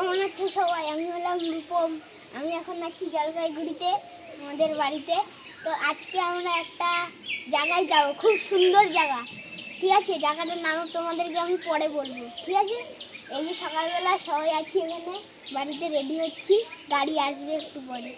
কেমন আছে সবাই? আমি হলাম রূপম। আমি এখন আছি জলপাইগুড়িতে, আমাদের বাড়িতে। তো আজকে আমরা একটা জায়গায় যাব, খুব সুন্দর জায়গা। ঠিক আছে, জায়গাটার নাম তোমাদেরকে আমি পরে বলবো। ঠিক আছে, এই যে সকালবেলা সবাই আছি এখানে, বাড়িতে রেডি হচ্ছি, গাড়ি আসবে একটু পরে।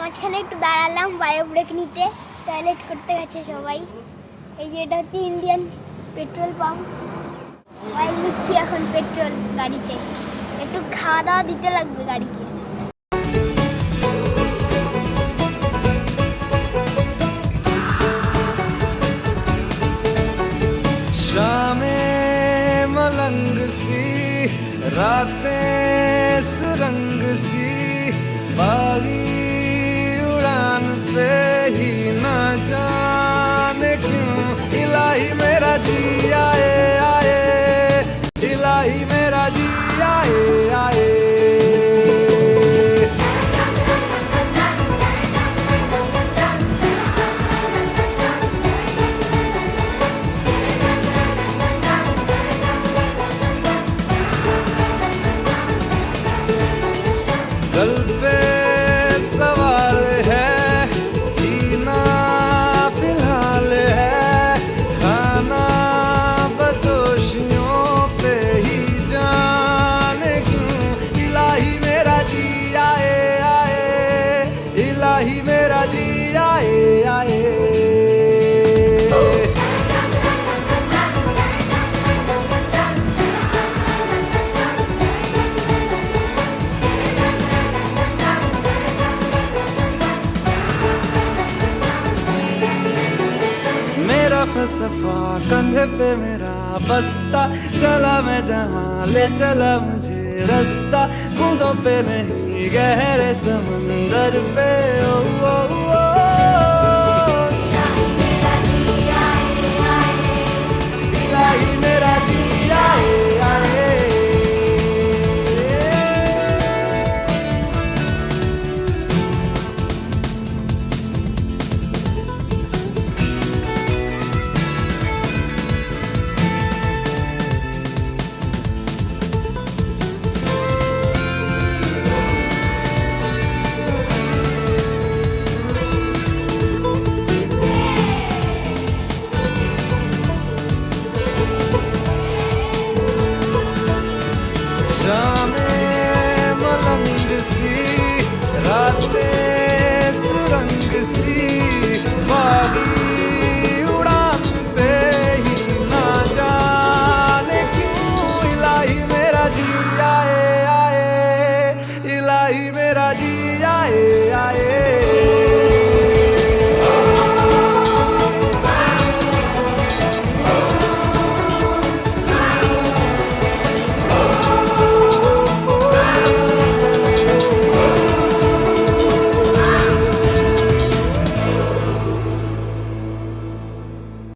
মাঝখানে একটু দাঁড়ালাম বায়ো ব্রেক নিতে, টয়লেট করতে গেছে সবাই। এই যে এটা হচ্ছে ইন্ডিয়ান পেট্রোল পাম্প। অয়েল নিচ্ছি এখন পেট্রোল গাড়িতে, একটু খাওয়া দাওয়া দিতে লাগবে গাড়িকে। शामे मलंग सी रातें सुरंग सी बागी उड़ान पे ही ना जाने क्यों इलाही मेरा जी आए आए, इलाही मेरा जी आए आए। कल पे सवाल है, जीना फिलहाल है, खाना बदोशियों पे ही जाने क्यों इलाही मेरा जी आए आए, इलाही मेरा जी आए आए। मेरा फलसफा कंधे पे मेरा बस्ता, चला मैं जहाँ ले चला मुझे रास्ता, बूंदों पे नहीं गहरे समंदर पे। ओ, ओ, ओ, इलाही मेरा जी